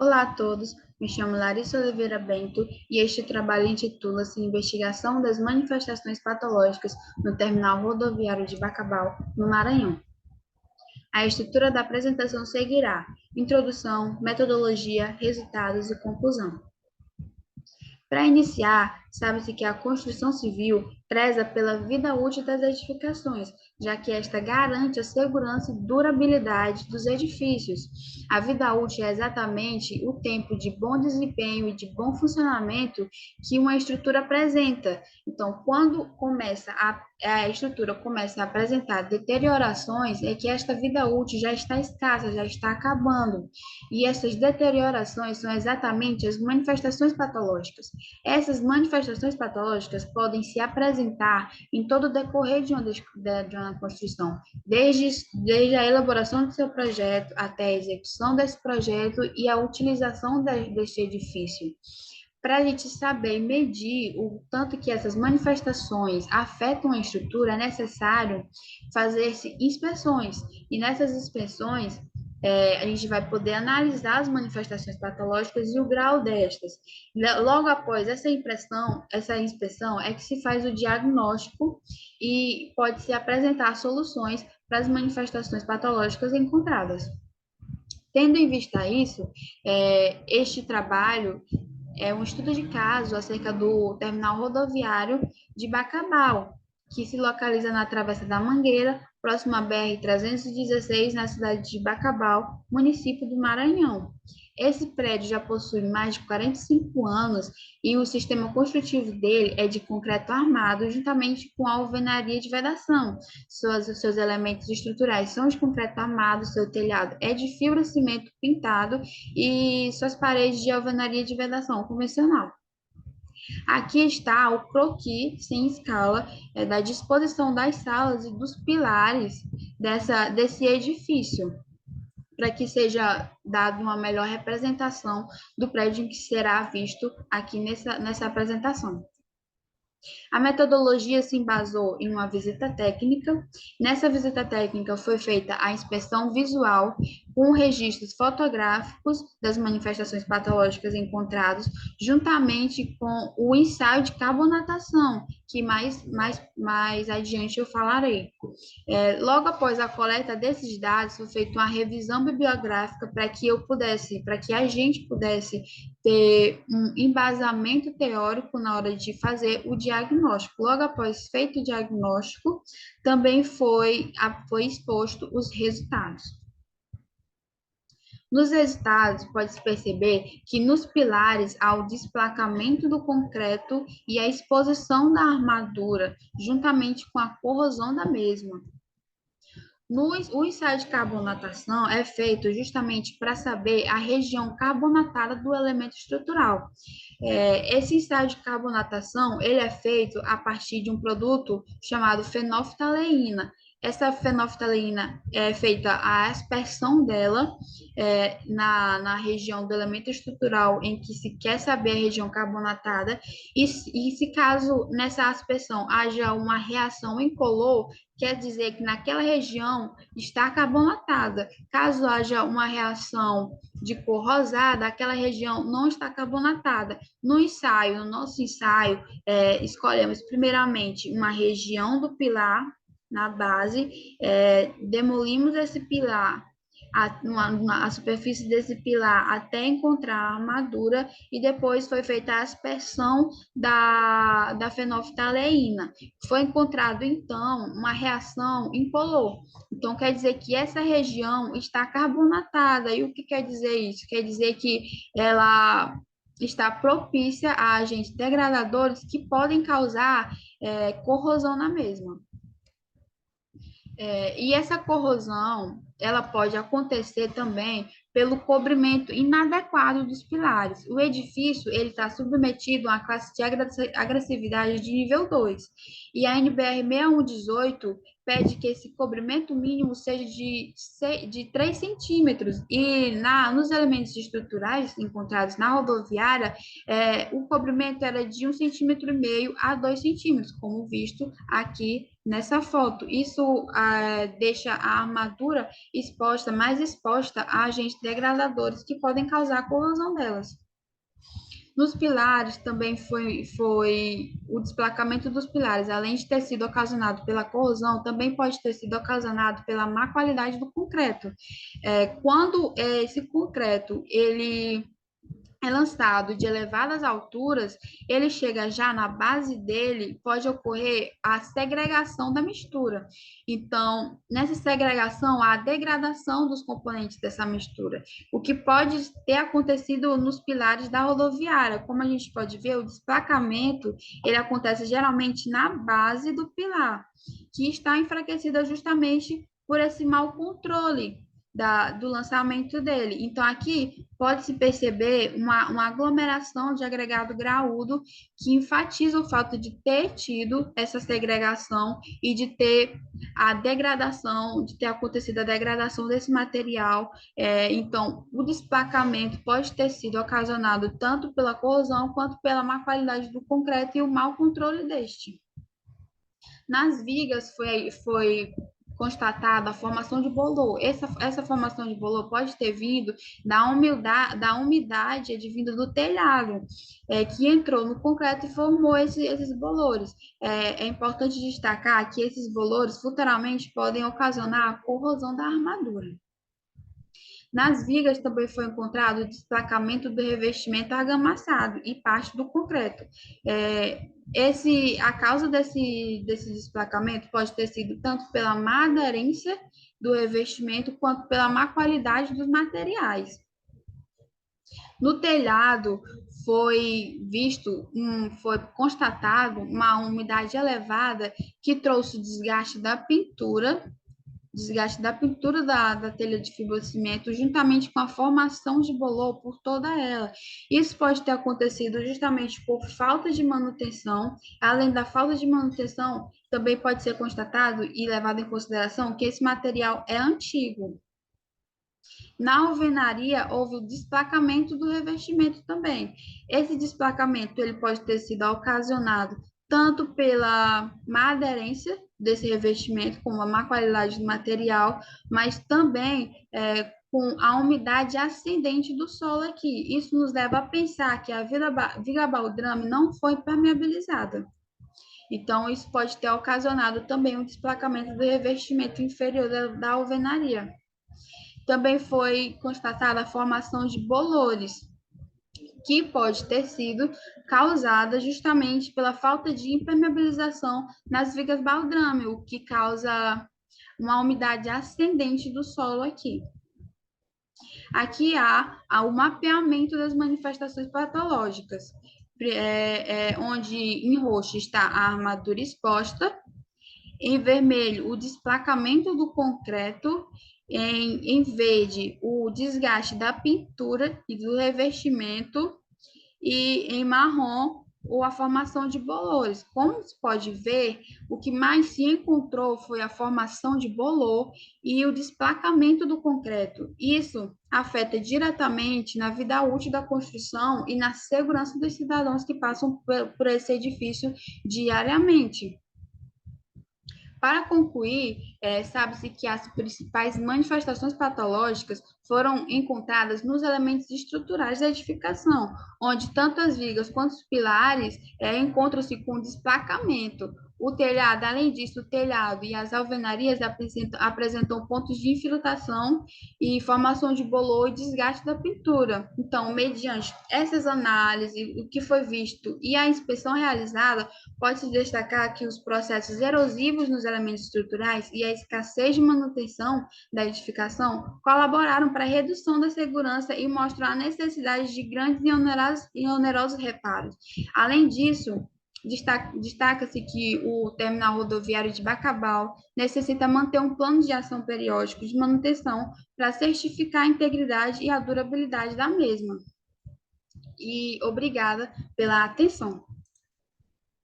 Olá a todos, me chamo Larissa Oliveira Bento e este trabalho intitula-se Investigação das Manifestações Patológicas no Terminal Rodoviário de Bacabal, no Maranhão. A estrutura da apresentação seguirá: introdução, metodologia, resultados e conclusão. Para iniciar, sabe-se que a construção civil preza pela vida útil das edificações, já que esta garante a segurança e durabilidade dos edifícios. A vida útil é exatamente o tempo de bom desempenho e de bom funcionamento que uma estrutura apresenta. Então, quando a estrutura começa a apresentar deteriorações, é que esta vida útil já está escassa, já está acabando. E essas deteriorações são exatamente as manifestações patológicas. Essas manifestações patológicas podem se apresentar em todo o decorrer de uma construção, desde a elaboração do seu projeto até a execução desse projeto e a utilização deste edifício. Para a gente saber e medir o tanto que essas manifestações afetam a estrutura, é necessário fazer-se inspeções. E nessas inspeções, a gente vai poder analisar as manifestações patológicas e o grau destas. Logo após essa inspeção é que se faz o diagnóstico e pode-se apresentar soluções para as manifestações patológicas encontradas. Tendo em vista isso, este trabalho é um estudo de caso acerca do terminal rodoviário de Bacabal, que se localiza na Travessa da Mangueira, próximo à BR-316, na cidade de Bacabal, município do Maranhão. Esse prédio já possui mais de 45 anos e o sistema construtivo dele é de concreto armado, juntamente com a alvenaria de vedação. Seus elementos estruturais são de concreto armado, seu telhado é de fibra-cimento pintado e suas paredes de alvenaria de vedação convencional. Aqui está o croquis sem escala da disposição das salas e dos pilares desse edifício, para que seja dado uma melhor representação do prédio que será visto aqui nessa apresentação. A metodologia se embasou em uma visita técnica. Nessa visita técnica foi feita a inspeção visual com registros fotográficos das manifestações patológicas encontradas, juntamente com o ensaio de carbonatação, que mais adiante eu falarei. Logo após a coleta desses dados, foi feita uma revisão bibliográfica para que a gente pudesse ter um embasamento teórico na hora de fazer o diagnóstico. Logo após feito o diagnóstico, também foi exposto os resultados. Nos resultados, pode-se perceber que nos pilares há o desplacamento do concreto e a exposição da armadura, juntamente com a corrosão da mesma. O ensaio de carbonatação é feito justamente para saber a região carbonatada do elemento estrutural. Esse ensaio de carbonatação, ele é feito a partir de um produto chamado fenolftaleína. Essa fenolftaleína é feita a aspersão dela na região do elemento estrutural em que se quer saber a região carbonatada, e se caso nessa aspersão haja uma reação incolor, quer dizer que naquela região está carbonatada. Caso haja uma reação de cor rosada, aquela região não está carbonatada. No nosso ensaio, escolhemos primeiramente uma região do pilar na base, demolimos esse pilar, a superfície desse pilar até encontrar a armadura e depois foi feita a aspersão da fenolftaleína. Foi encontrado, então, uma reação incolor. Então, quer dizer que essa região está carbonatada. E o que quer dizer isso? Quer dizer que ela está propícia a agentes degradadores que podem causar corrosão na mesma. E essa corrosão, ela pode acontecer também pelo cobrimento inadequado dos pilares. O edifício, ele está submetido a uma classe de agressividade de nível 2. E a NBR 6118 pede que esse cobrimento mínimo seja de 3 centímetros. E nos elementos estruturais encontrados na rodoviária, o cobrimento era de 1,5 centímetro a 2 centímetros, como visto aqui nessa foto. Isso deixa a armadura exposta, mais exposta a agentes degradadores que podem causar a corrosão delas. Nos pilares também foi o desplacamento dos pilares, além de ter sido ocasionado pela corrosão, também pode ter sido ocasionado pela má qualidade do concreto. Quando esse concreto ele é lançado de elevadas alturas, ele chega já na base dele, pode ocorrer a segregação da mistura. Então, nessa segregação, há a degradação dos componentes dessa mistura, o que pode ter acontecido nos pilares da rodoviária. Como a gente pode ver, o desplacamento, ele acontece geralmente na base do pilar, que está enfraquecida justamente por esse mau controle do lançamento dele. Então, aqui pode-se perceber uma aglomeração de agregado graúdo que enfatiza o fato de ter tido essa segregação e de ter a degradação, de ter acontecido a degradação desse material. Então, o desplacamento pode ter sido ocasionado tanto pela corrosão quanto pela má qualidade do concreto e o mau controle deste. Nas vigas foi constatada a formação de bolor. Essa formação de bolor pode ter vindo da umidade advinda do telhado, que entrou no concreto e formou esses bolores. É importante destacar que esses bolores futuramente podem ocasionar a corrosão da armadura. Nas vigas também foi encontrado o desplacamento do revestimento argamassado e parte do concreto. A causa desse desplacamento pode ter sido tanto pela má aderência do revestimento quanto pela má qualidade dos materiais. No telhado foi constatado uma umidade elevada que trouxe o desgaste da pintura da telha de fibrocimento, juntamente com a formação de bolor por toda ela. Isso pode ter acontecido justamente por falta de manutenção. Além da falta de manutenção, também pode ser constatado e levado em consideração que esse material é antigo. Na alvenaria, houve o desplacamento do revestimento também. Esse desplacamento ele pode ter sido ocasionado tanto pela má aderência desse revestimento, como a má qualidade do material, mas também com a umidade ascendente do solo aqui. Isso nos leva a pensar que a viga baldrame não foi permeabilizada. Então, isso pode ter ocasionado também o desplacamento do revestimento inferior da alvenaria. Também foi constatada a formação de bolores, que pode ter sido causada justamente pela falta de impermeabilização nas vigas baldrame, o que causa uma umidade ascendente do solo aqui. Aqui há o mapeamento das manifestações patológicas, onde em roxo está a armadura exposta, em vermelho o desplacamento do concreto, em verde o desgaste da pintura e do revestimento, e em marrom a formação de bolores. Como se pode ver, o que mais se encontrou foi a formação de bolor e o desplacamento do concreto. Isso afeta diretamente na vida útil da construção e na segurança dos cidadãos que passam por esse edifício diariamente. Para concluir, sabe-se que as principais manifestações patológicas foram encontradas nos elementos estruturais da edificação, onde tanto as vigas quanto os pilares encontram-se com desplacamento. O telhado, além disso, o telhado e as alvenarias apresentam pontos de infiltração e formação de bolor e desgaste da pintura. Então, mediante essas análises, o que foi visto e a inspeção realizada, pode-se destacar que os processos erosivos nos elementos estruturais e a escassez de manutenção da edificação colaboraram para a redução da segurança e mostram a necessidade de grandes e onerosos reparos. Além disso, destaca-se que o terminal rodoviário de Bacabal necessita manter um plano de ação periódico de manutenção para certificar a integridade e a durabilidade da mesma. E obrigada pela atenção.